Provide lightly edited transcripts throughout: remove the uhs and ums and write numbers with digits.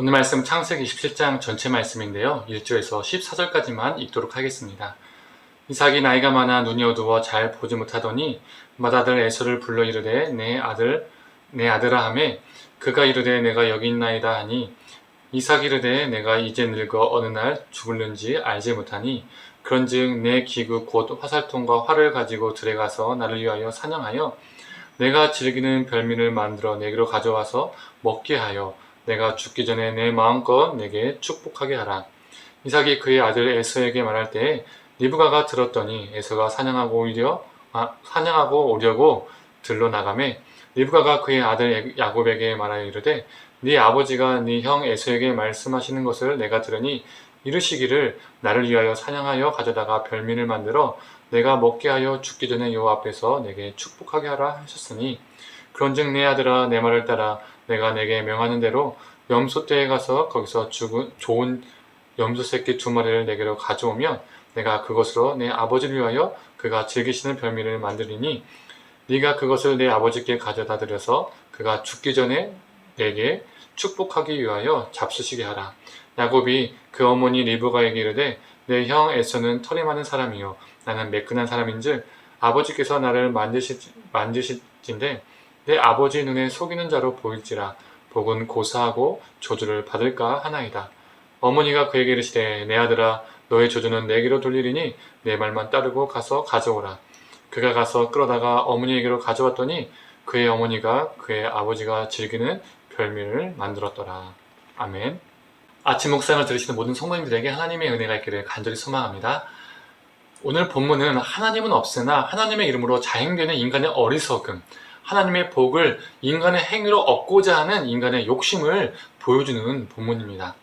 오늘 말씀 창세기 27장 전체 말씀인데요. 1절에서 14절까지만 읽도록 하겠습니다. 이삭이 나이가 많아 눈이 어두워 잘 보지 못하더니 맏아들 에서를 불러 이르되 내 아들아 하매 그가 이르되 내가 여기 있나이다 하니 이삭이 이르되 내가 이제 늙어 어느 날 죽을는지 알지 못하니 그런즉 내 기구 곧 화살통과 활을 가지고 들에 가서 나를 위하여 사냥하여 내가 즐기는 별미를 만들어 내게로 가져와서 먹게 하여 내가 죽기 전에 내 마음껏 내게 축복하게 하라. 이삭이 그의 아들 에서에게 말할 때에 리브가가 들었더니 에서가 사냥하고 오려고 들러 나가매 리브가가 그의 아들 야곱에게 말하여 이르되 네 아버지가 네 형 에서에게 말씀하시는 것을 내가 들으니 이르시기를 나를 위하여 사냥하여 가져다가 별미를 만들어 내가 먹게 하여 죽기 전에 여호와 앞에서 내게 축복하게 하라 하셨으니 그런즉 내 아들아 내 말을 따라 내가 내게 명하는 대로 염소떼에 가서 거기서 좋은 염소 새끼 2마리를 내게로 가져오면 내가 그것으로 내 아버지를 위하여 그가 즐기시는 별미를 만들리니 네가 그것을 내 아버지께 가져다 드려서 그가 죽기 전에 내게 축복하기 위하여 잡수시게 하라. 야곱이 그 어머니 리브가에게 이르되 내 형 에서는 털이 많은 사람이요 나는 매끈한 사람인즉 아버지께서 나를 만드실진데 내 아버지 눈에 속이는 자로 보일지라 복은 고사하고 저주를 받을까 하나이다. 어머니가 그에게 이르시되 내 아들아 너의 저주는 내게로 돌리리니 내 말만 따르고 가서 가져오라. 그가 가서 끌어다가 어머니에게로 가져왔더니 그의 어머니가 그의 아버지가 즐기는 별미를 만들었더라. 아멘. 아침 묵상을 들으시는 모든 성도님들에게 하나님의 은혜가 있기를 간절히 소망합니다. 오늘 본문은 하나님은 없으나 하나님의 이름으로 자행되는 인간의 어리석음, 하나님의 복을 인간의 행위로 얻고자 하는 인간의 욕심을 보여주는 본문입니다.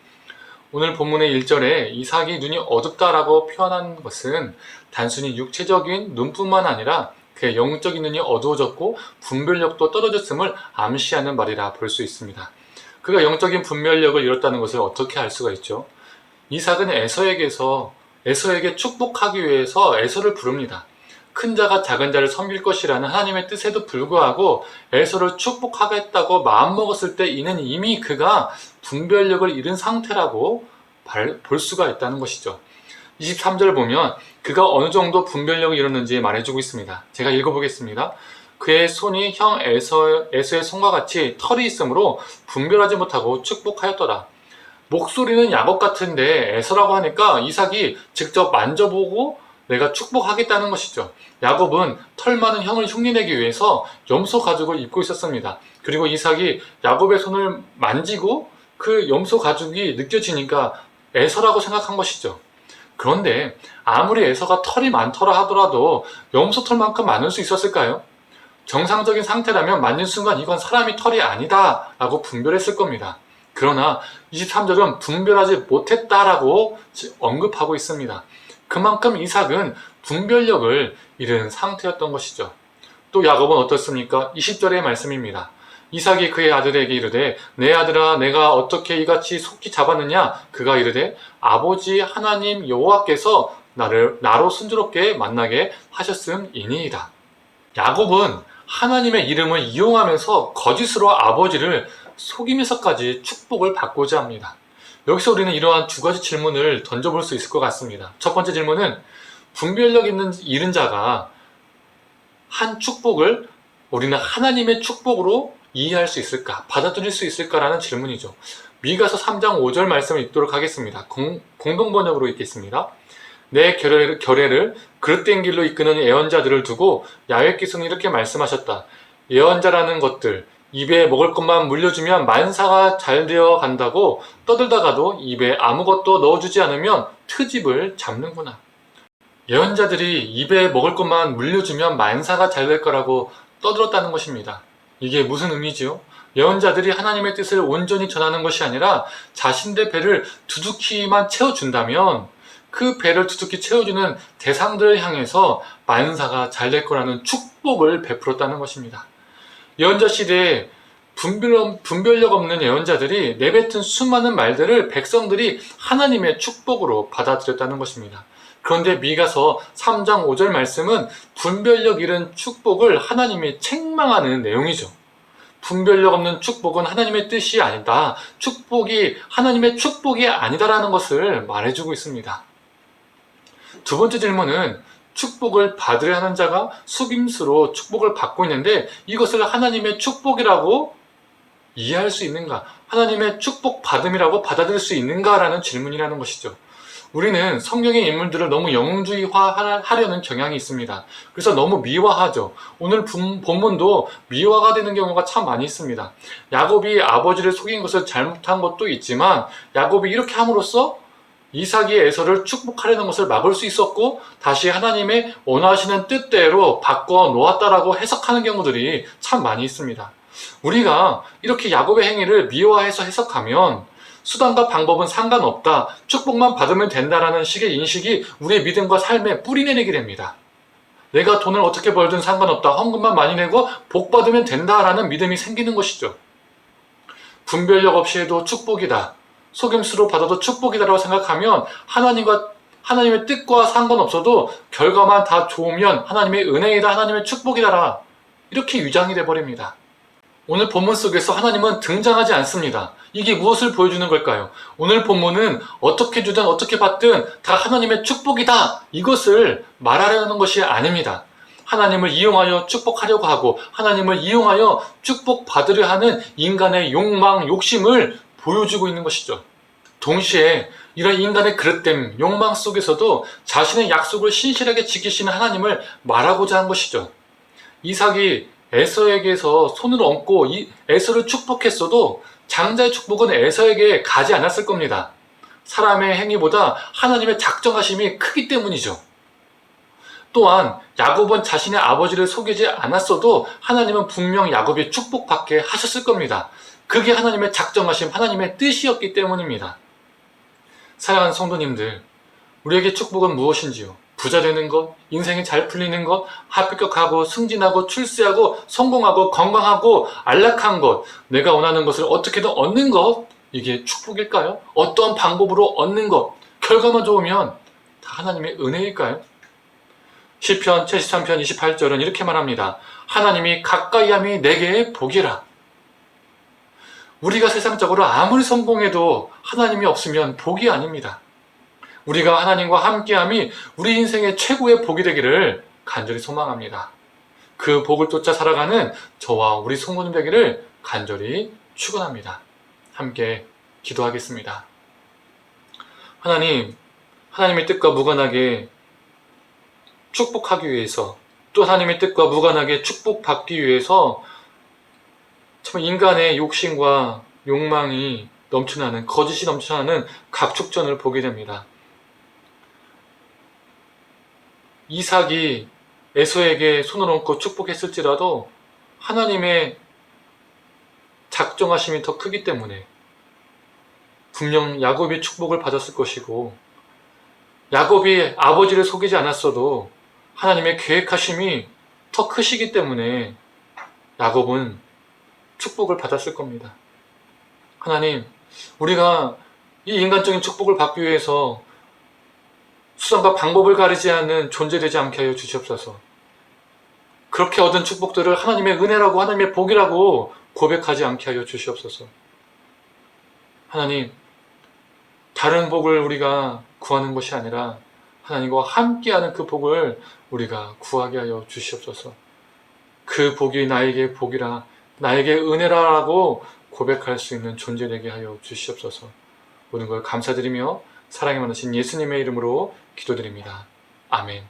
오늘 본문의 1절에 이삭이 눈이 어둡다라고 표현한 것은 단순히 육체적인 눈뿐만 아니라 그의 영적인 눈이 어두워졌고 분별력도 떨어졌음을 암시하는 말이라 볼 수 있습니다. 그가 영적인 분별력을 잃었다는 것을 어떻게 알 수가 있죠? 이삭은 에서에게 축복하기 위해서 에서를 부릅니다. 큰 자가 작은 자를 섬길 것이라는 하나님의 뜻에도 불구하고 에서를 축복하겠다고 마음먹었을 때 이는 이미 그가 분별력을 잃은 상태라고 볼 수가 있다는 것이죠. 23절 보면 그가 어느 정도 분별력을 잃었는지 말해주고 있습니다. 제가 읽어보겠습니다. 그의 손이 형 에서의 손과 같이 털이 있으므로 분별하지 못하고 축복하였더라. 목소리는 야곱 같은데 에서라고 하니까 이삭이 직접 만져보고 내가 축복하겠다는 것이죠. 야곱은 털 많은 형을 흉내내기 위해서 염소 가죽을 입고 있었습니다. 그리고 이삭이 야곱의 손을 만지고 그 염소 가죽이 느껴지니까 에서라고 생각한 것이죠. 그런데 아무리 에서가 털이 많더라 하더라도 염소 털만큼 많을 수 있었을까요? 정상적인 상태라면 만진 순간 이건 사람이 털이 아니다 라고 분별했을 겁니다. 그러나 23절은 분별하지 못했다라고 언급하고 있습니다. 그만큼 이삭은 분별력을 잃은 상태였던 것이죠. 또 야곱은 어떻습니까? 20절의 말씀입니다. 이삭이 그의 아들에게 이르되 내 아들아 내가 어떻게 이같이 속히 잡았느냐? 그가 이르되 아버지 하나님 여호와께서 나로 순조롭게 만나게 하셨음이니이다. 야곱은 하나님의 이름을 이용하면서 거짓으로 아버지를 속이면서까지 축복을 받고자 합니다. 여기서 우리는 이러한 2가지 질문을 던져볼 수 있을 것 같습니다. 첫 번째 질문은 분별력 잃은 자가 한 축복을 우리는 하나님의 축복으로 이해할 수 있을까? 받아들일 수 있을까라는 질문이죠. 미가서 3장 5절 말씀을 읽도록 하겠습니다. 공동번역으로 읽겠습니다. 내 결례를 그릇된 길로 이끄는 예언자들을 두고 야훼께서는 이렇게 말씀하셨다. 예언자라는 것들 입에 먹을 것만 물려주면 만사가 잘 되어 간다고 떠들다가도 입에 아무것도 넣어주지 않으면 트집을 잡는구나. 예언자들이 입에 먹을 것만 물려주면 만사가 잘 될 거라고 떠들었다는 것입니다. 이게 무슨 의미지요? 예언자들이 하나님의 뜻을 온전히 전하는 것이 아니라 자신의 배를 두둑히만 채워준다면 그 배를 두둑히 채워주는 대상들을 향해서 만사가 잘 될 거라는 축복을 베풀었다는 것입니다. 예언자 시대에 분별력 없는 예언자들이 내뱉은 수많은 말들을 백성들이 하나님의 축복으로 받아들였다는 것입니다. 그런데 미가서 3장 5절 말씀은 분별력 잃은 축복을 하나님이 책망하는 내용이죠. 분별력 없는 축복은 하나님의 뜻이 아니다. 하나님의 축복이 아니다라는 것을 말해주고 있습니다. 두 번째 질문은 축복을 받으려 하는 자가 속임수로 축복을 받고 있는데 이것을 하나님의 축복이라고 이해할 수 있는가? 하나님의 축복 받음이라고 받아들일 수 있는가라는 질문이라는 것이죠. 우리는 성경의 인물들을 너무 영웅주의화하려는 경향이 있습니다. 그래서 너무 미화하죠. 오늘 본문도 미화가 되는 경우가 참 많이 있습니다. 야곱이 아버지를 속인 것을 잘못한 것도 있지만 야곱이 이렇게 함으로써 이삭이 에서를 축복하려는 것을 막을 수 있었고 다시 하나님의 원하시는 뜻대로 바꿔 놓았다라고 해석하는 경우들이 참 많이 있습니다. 우리가 이렇게 야곱의 행위를 미화해서 해석하면 수단과 방법은 상관없다, 축복만 받으면 된다라는 식의 인식이 우리의 믿음과 삶에 뿌리내리게 됩니다. 내가 돈을 어떻게 벌든 상관없다, 헌금만 많이 내고 복 받으면 된다라는 믿음이 생기는 것이죠. 분별력 없이 해도 축복이다, 속임수로 받아도 축복이다라고 생각하면 하나님의 뜻과 상관없어도 결과만 다 좋으면 하나님의 은혜이다, 하나님의 축복이다라 이렇게 유장이 돼버립니다. 오늘 본문 속에서 하나님은 등장하지 않습니다. 이게 무엇을 보여주는 걸까요? 오늘 본문은 어떻게 주든 어떻게 받든 다 하나님의 축복이다, 이것을 말하려는 것이 아닙니다. 하나님을 이용하여 축복하려고 하고 하나님을 이용하여 축복받으려 하는 인간의 욕망, 욕심을 보여주고 있는 것이죠. 동시에 이런 인간의 그릇됨, 욕망 속에서도 자신의 약속을 신실하게 지키시는 하나님을 말하고자 한 것이죠. 이삭이 에서에게서 손을 얹고 에서를 축복했어도 장자의 축복은 에서에게 가지 않았을 겁니다. 사람의 행위보다 하나님의 작정하심이 크기 때문이죠. 또한 야곱은 자신의 아버지를 속이지 않았어도 하나님은 분명 야곱이 축복받게 하셨을 겁니다. 그게 하나님의 작정하심, 하나님의 뜻이었기 때문입니다. 사랑하는 성도님들, 우리에게 축복은 무엇인지요? 부자 되는 것, 인생이 잘 풀리는 것, 합격하고 승진하고 출세하고 성공하고 건강하고 안락한 것, 내가 원하는 것을 어떻게든 얻는 것, 이게 축복일까요? 어떤 방법으로 얻는 것, 결과만 좋으면 다 하나님의 은혜일까요? 시편 73편 28절은 이렇게 말합니다. 하나님이 가까이함이 내게 복이라. 우리가 세상적으로 아무리 성공해도 하나님이 없으면 복이 아닙니다. 우리가 하나님과 함께함이 우리 인생의 최고의 복이 되기를 간절히 소망합니다. 그 복을 쫓아 살아가는 저와 우리 성도님 되기를 간절히 축원합니다. 함께 기도하겠습니다. 하나님의 뜻과 무관하게 축복하기 위해서, 또 하나님의 뜻과 무관하게 축복받기 위해서 참 인간의 욕심과 욕망이 넘쳐나는, 거짓이 넘쳐나는 각축전을 보게 됩니다. 이삭이 에서에게 손을 얹고 축복했을지라도 하나님의 작정하심이 더 크기 때문에 분명 야곱이 축복을 받았을 것이고, 야곱이 아버지를 속이지 않았어도 하나님의 계획하심이 더 크시기 때문에 야곱은 축복을 받았을 겁니다. 하나님, 우리가 이 인간적인 축복을 받기 위해서 수단과 방법을 가리지 않는 존재되지 않게 하여 주시옵소서. 그렇게 얻은 축복들을 하나님의 은혜라고, 하나님의 복이라고 고백하지 않게 하여 주시옵소서. 하나님, 다른 복을 우리가 구하는 것이 아니라 하나님과 함께하는 그 복을 우리가 구하게 하여 주시옵소서. 그 복이 나에게 복이라, 나에게 은혜라고 고백할 수 있는 존재 되게 하여 주시옵소서. 모든 걸 감사드리며 사랑이 많으신 예수님의 이름으로 기도드립니다. 아멘.